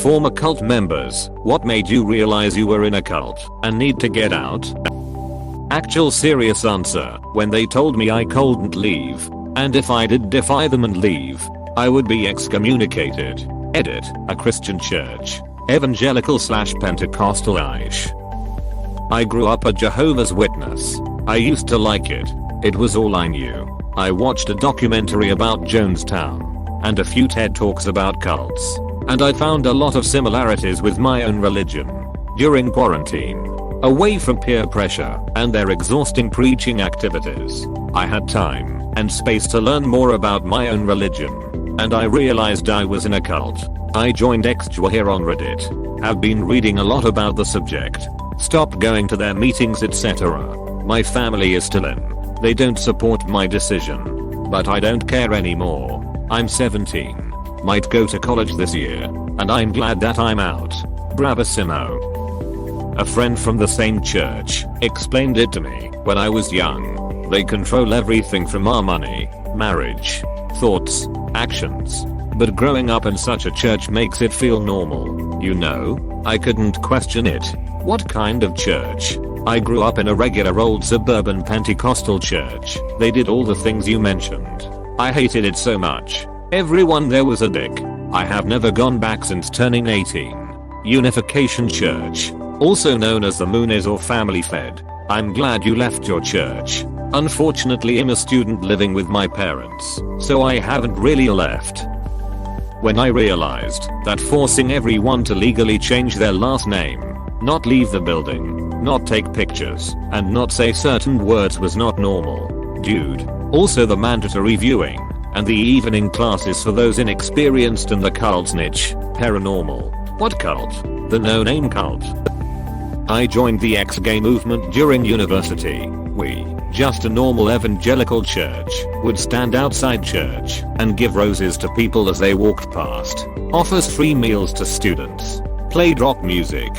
former cult members, what made you realize you were in a cult and need to get out? Actual serious answer, when they told me I couldn't leave, and if I did defy them and leave, I would be excommunicated. Edit, a Christian church. Evangelical/Pentecostal-ish. I grew up a Jehovah's Witness. I used to like it. It was all I knew. I watched a documentary about Jonestown and a few TED Talks about cults, and I found a lot of similarities with my own religion. During quarantine, away from peer pressure and their exhausting preaching activities, I had time and space to learn more about my own religion, and I realized I was in a cult. I joined Extra here on Reddit. Have been reading a lot about the subject. Stopped going to their meetings, etc. My family is still in. They don't support my decision, but I don't care anymore. I'm 17. Might go to college this year, and I'm glad that I'm out. Bravissimo. A friend from the same church explained it to me when I was young. They control everything from our money, marriage, thoughts, actions. But growing up in such a church makes it feel normal. You know, I couldn't question it. What kind of church? I grew up in a regular old suburban Pentecostal church. They did all the things you mentioned. I hated it so much. Everyone there was a dick. I have never gone back since turning 18. Unification Church, also known as the Moonies or Family Fed. I'm glad you left your church. Unfortunately, I'm a student living with my parents, so I haven't really left. When I realized that forcing everyone to legally change their last name, not leave the building, not take pictures, and not say certain words was not normal. Dude. Also the mandatory viewing, and the evening classes for those inexperienced in the cult's niche, paranormal. What cult? The no-name cult. I joined the ex-gay movement during university. We, just a normal evangelical church, would stand outside church and give roses to people as they walked past. Offers free meals to students. Played rock music.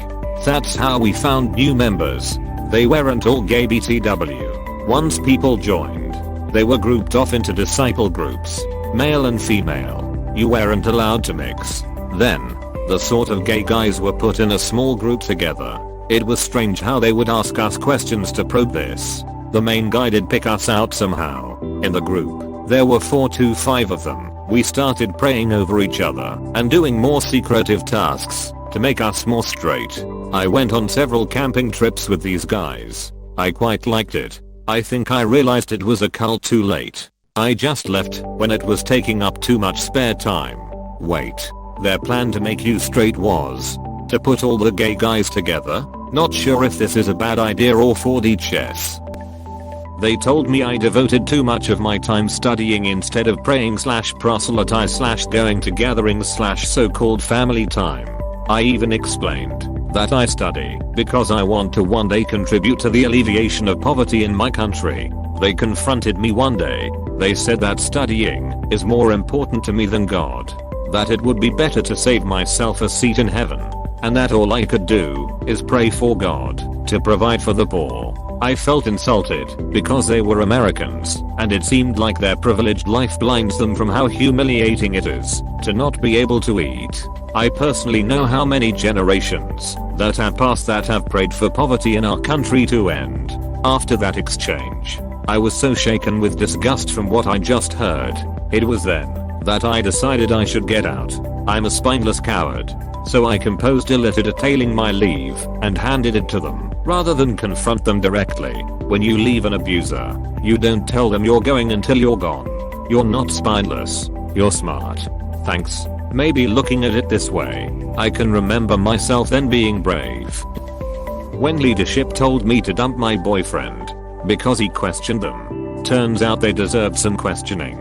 That's how we found new members. They weren't all gay BTW. Once people joined, they were grouped off into disciple groups, male and female. You weren't allowed to mix. Then, the sort of gay guys were put in a small group together. It was strange how they would ask us questions to probe this. The main guy did pick us out somehow. In the group, there were 4 to 5 of them. We started praying over each other and doing more secretive tasks to make us more straight. I went on several camping trips with these guys. I quite liked it. I think I realized it was a cult too late. I just left when it was taking up too much spare time. Wait, their plan to make you straight was to put all the gay guys together? Not sure if this is a bad idea or 4D chess. They told me I devoted too much of my time studying instead of praying/proselytize/going to gatherings/so-called family time. I even explained that I study because I want to one day contribute to the alleviation of poverty in my country. They confronted me one day. They said that studying is more important to me than God. That it would be better to save myself a seat in heaven. And that all I could do is pray for God to provide for the poor. I felt insulted because they were Americans, and it seemed like their privileged life blinds them from how humiliating it is to not be able to eat. I personally know how many generations that have passed that have prayed for poverty in our country to end. After that exchange, I was so shaken with disgust from what I just heard. It was then that I decided I should get out. I'm a spineless coward. So I composed a letter detailing my leave and handed it to them, rather than confront them directly. When you leave an abuser, you don't tell them you're going until you're gone. You're not spineless, you're smart. Thanks. Maybe looking at it this way, I can remember myself then being brave. When leadership told me to dump my boyfriend because he questioned them, turns out they deserved some questioning.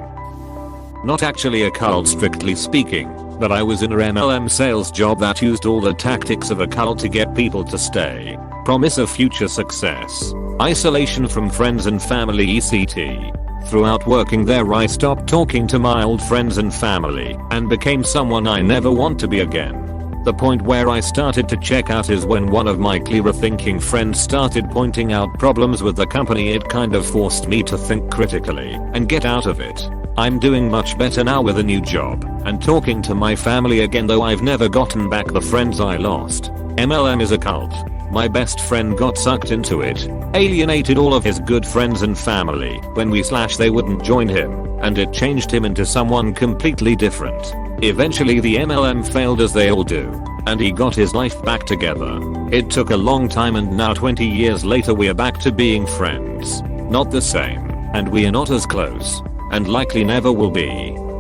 Not actually a cult strictly speaking, but I was in a MLM sales job that used all the tactics of a cult to get people to stay. Promise of future success. Isolation from friends and family etc. Throughout working there I stopped talking to my old friends and family and became someone I never want to be again. The point where I started to check out is when one of my clearer thinking friends started pointing out problems with the company. It kind of forced me to think critically and get out of it. I'm doing much better now with a new job and talking to my family again, though I've never gotten back the friends I lost. MLM is a cult. My best friend got sucked into it, alienated all of his good friends and family. When we they wouldn't join him, and it changed him into someone completely different. Eventually the MLM failed, as they all do, and he got his life back together. It took a long time, and now 20 years later we are back to being friends. Not the same, and we are not as close, and likely never will be.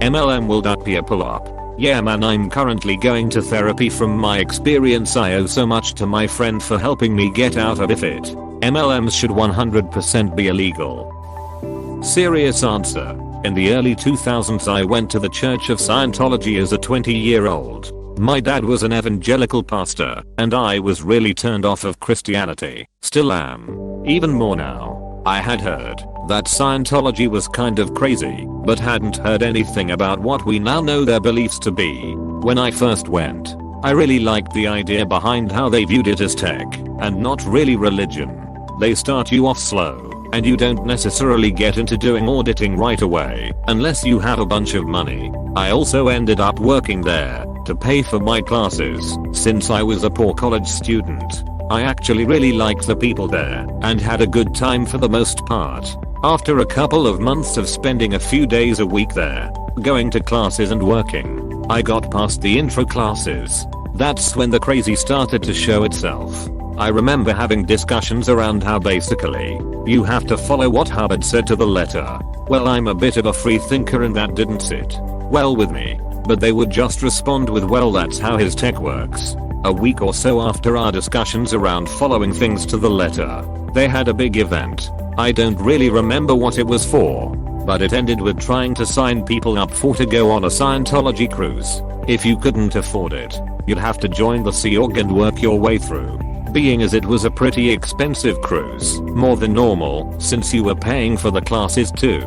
MLM will that be a pull up? Yeah man, I'm currently going to therapy from my experience. I owe so much to my friend for helping me get out of it. MLMs should 100% be illegal. Serious answer. In the early 2000s I went to the Church of Scientology as a 20-year-old. My dad was an evangelical pastor, and I was really turned off of Christianity. Still am. Even more now. I had heard that Scientology was kind of crazy, but hadn't heard anything about what we now know their beliefs to be. When I first went, I really liked the idea behind how they viewed it as tech, and not really religion. They start you off slow, and you don't necessarily get into doing auditing right away, unless you have a bunch of money. I also ended up working there to pay for my classes, since I was a poor college student. I actually really liked the people there, and had a good time for the most part. After a couple of months of spending a few days a week there, going to classes and working, I got past the intro classes. That's when the crazy started to show itself. I remember having discussions around how basically, you have to follow what Hubbard said to the letter. Well, I'm a bit of a free thinker and that didn't sit well with me, but they would just respond with, well, that's how his tech works. A week or so after our discussions around following things to the letter, they had a big event. I don't really remember what it was for, but it ended with trying to sign people up to go on a Scientology cruise. If you couldn't afford it, you'd have to join the Sea Org and work your way through. Being as it was a pretty expensive cruise, more than normal, since you were paying for the classes too,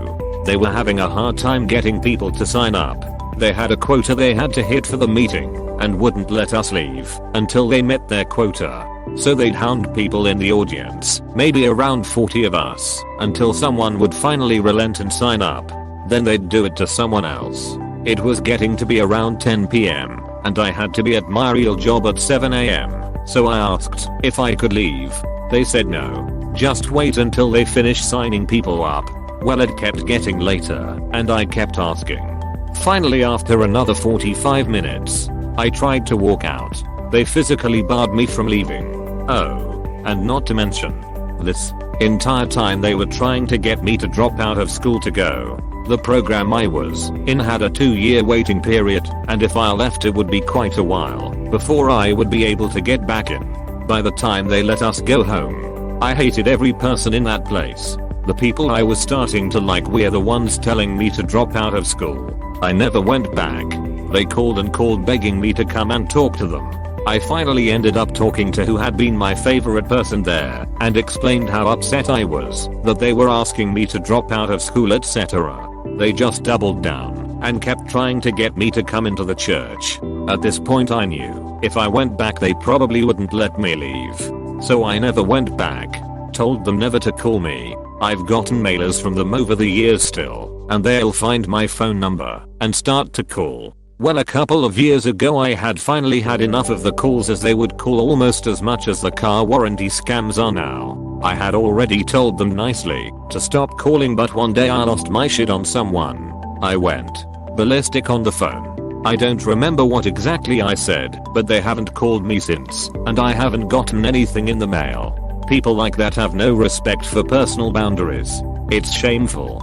they were having a hard time getting people to sign up. They had a quota they had to hit for the meeting, and wouldn't let us leave until they met their quota. So they'd hound people in the audience, maybe around 40 of us, until someone would finally relent and sign up. Then they'd do it to someone else. It was getting to be around 10 PM, and I had to be at my real job at 7 AM, so I asked if I could leave. They said no, just wait until they finish signing people up. Well, it kept getting later, and I kept asking. Finally, after another 45 minutes, I tried to walk out. They physically barred me from leaving. Oh, and not to mention, this entire time they were trying to get me to drop out of school to go. The program I was in had a 2-year waiting period, and if I left it would be quite a while before I would be able to get back in. By the time they let us go home, I hated every person in that place. The people I was starting to like were the ones telling me to drop out of school. I never went back. They called and called begging me to come and talk to them. I finally ended up talking to who had been my favorite person there, and explained how upset I was that they were asking me to drop out of school, etc. They just doubled down and kept trying to get me to come into the church. At this point I knew if I went back they probably wouldn't let me leave. So I never went back. Told them never to call me. I've gotten mailers from them over the years still, and they'll find my phone number and start to call. Well, a couple of years ago I had finally had enough of the calls, as they would call almost as much as the car warranty scams are now. I had already told them nicely to stop calling, but one day I lost my shit on someone. I went ballistic on the phone. I don't remember what exactly I said, but they haven't called me since, and I haven't gotten anything in the mail. People like that have no respect for personal boundaries. It's shameful.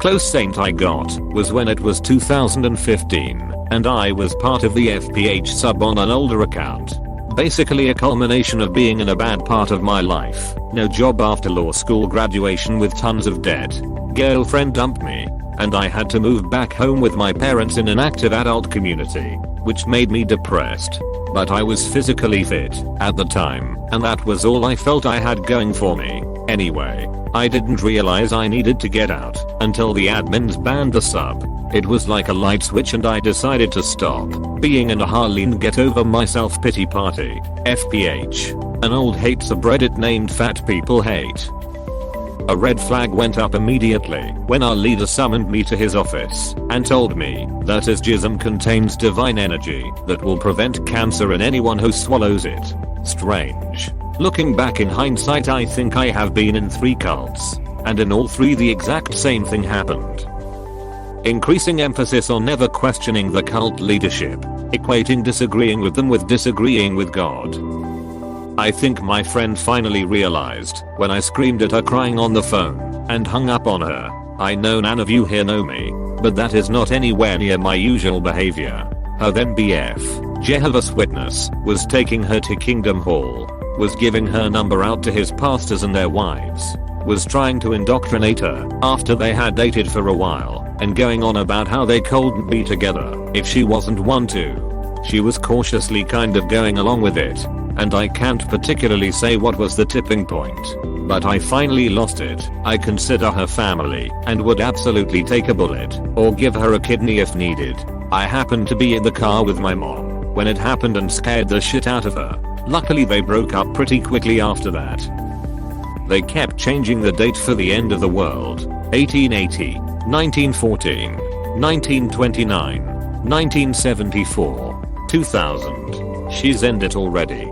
Close saint I got was when it was 2015, and I was part of the FPH sub on an older account. Basically a culmination of being in a bad part of my life. No job after law school graduation with tons of debt. Girlfriend dumped me, and I had to move back home with my parents in an active adult community, which made me depressed. But I was physically fit at the time, and that was all I felt I had going for me. Anyway, I didn't realize I needed to get out until the admins banned the sub. It was like a light switch, and I decided to stop being in a Harleen get over myself pity party. FPH, an old hate subreddit named Fat People Hate. A red flag went up immediately when our leader summoned me to his office and told me that his jism contains divine energy that will prevent cancer in anyone who swallows it. Strange. Looking back in hindsight, I think I have been in 3 cults, and in all 3 the exact same thing happened. Increasing emphasis on never questioning the cult leadership, equating disagreeing with them with disagreeing with God. I think my friend finally realized when I screamed at her crying on the phone and hung up on her. I know none of you here know me, but that is not anywhere near my usual behavior. Her then BF, Jehovah's Witness, was taking her to Kingdom Hall, was giving her number out to his pastors and their wives, was trying to indoctrinate her after they had dated for a while, and going on about how they couldn't be together if she wasn't one to. She was cautiously kind of going along with it, and I can't particularly say what was the tipping point, but I finally lost it. I consider her family and would absolutely take a bullet or give her a kidney if needed. I happened to be in the car with my mom when it happened and scared the shit out of her. Luckily they broke up pretty quickly after that. They kept changing the date for the end of the world. 1880, 1914, 1929, 1974, 2000. She's ended already.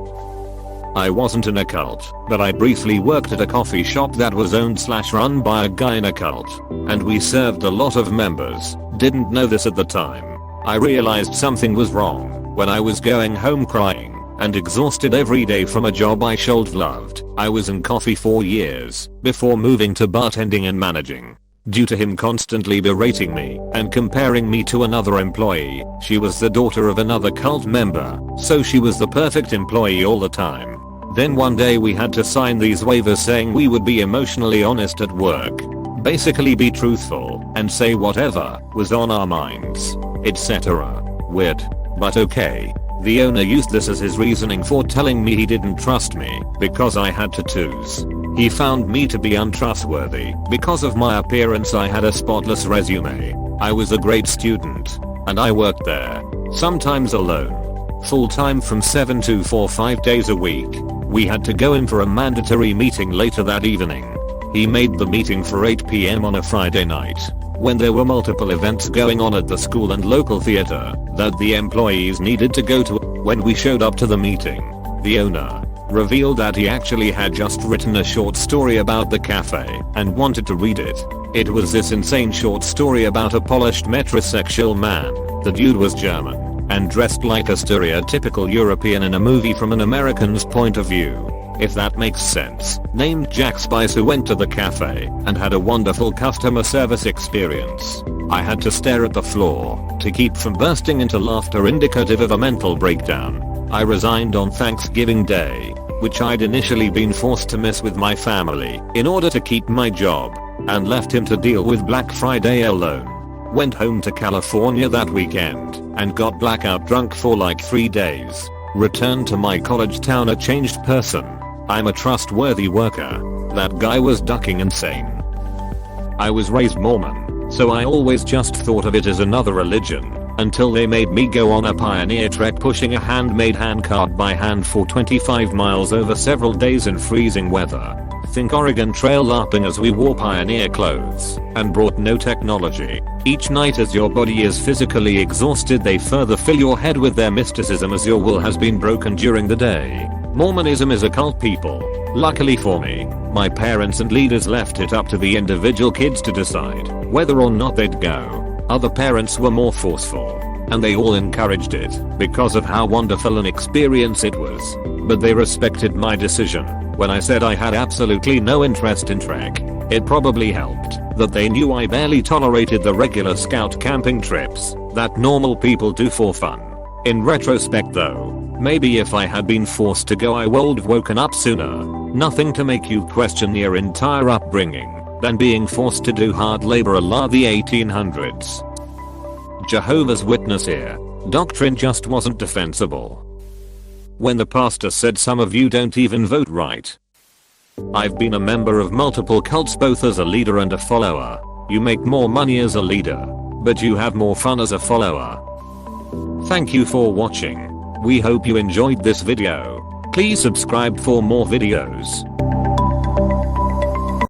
I wasn't in a cult, but I briefly worked at a coffee shop that was owned/run by a guy in a cult, and we served a lot of members. Didn't know this at the time. I realized something was wrong when I was going home crying and exhausted every day from a job I should loved. I was in coffee 4 years before moving to bartending and managing. Due to him constantly berating me and comparing me to another employee, she was the daughter of another cult member, so she was the perfect employee all the time. Then one day we had to sign these waivers saying we would be emotionally honest at work, basically be truthful and say whatever was on our minds, etc. Weird, but okay. The owner used this as his reasoning for telling me he didn't trust me because I had tattoos. He found me to be untrustworthy because of my appearance. I had a spotless resume. I was a great student, and I worked there, sometimes alone, full-time from 7 to 4 5 days a week. We had to go in for a mandatory meeting later that evening. He made the meeting for 8 PM on a Friday night, when there were multiple events going on at the school and local theater that the employees needed to go to. When we showed up to the meeting, the owner revealed that he actually had just written a short story about the cafe and wanted to read it. It was this insane short story about a polished metrosexual man. The dude was German and dressed like a stereotypical European in a movie from an American's point of view, if that makes sense, named Jack Spice, who went to the cafe and had a wonderful customer service experience. I had to stare at the floor to keep from bursting into laughter indicative of a mental breakdown. I resigned on Thanksgiving Day, which I'd initially been forced to miss with my family in order to keep my job, and left him to deal with Black Friday alone. Went home to California that weekend and got blackout drunk for like 3 days. Returned to my college town a changed person. I'm a trustworthy worker. That guy was ducking insane. I was raised Mormon, so I always just thought of it as another religion, until they made me go on a pioneer trek pushing a handmade handcart by hand for 25 miles over several days in freezing weather. Think Oregon Trail LARPing as we wore pioneer clothes and brought no technology. Each night as your body is physically exhausted, they further fill your head with their mysticism as your will has been broken during the day. Mormonism is a cult, people. Luckily for me, my parents and leaders left it up to the individual kids to decide whether or not they'd go. Other parents were more forceful, and they all encouraged it because of how wonderful an experience it was. But they respected my decision when I said I had absolutely no interest in trek. It probably helped that they knew I barely tolerated the regular scout camping trips that normal people do for fun. In retrospect though, maybe if I had been forced to go I would've woken up sooner. Nothing to make you question your entire upbringing than being forced to do hard labor a la the 1800s. Jehovah's Witness here. Doctrine just wasn't defensible. When the pastor said some of you don't even vote right. I've been a member of multiple cults both as a leader and a follower. You make more money as a leader, but you have more fun as a follower. Thank you for watching. We hope you enjoyed this video. Please subscribe for more videos.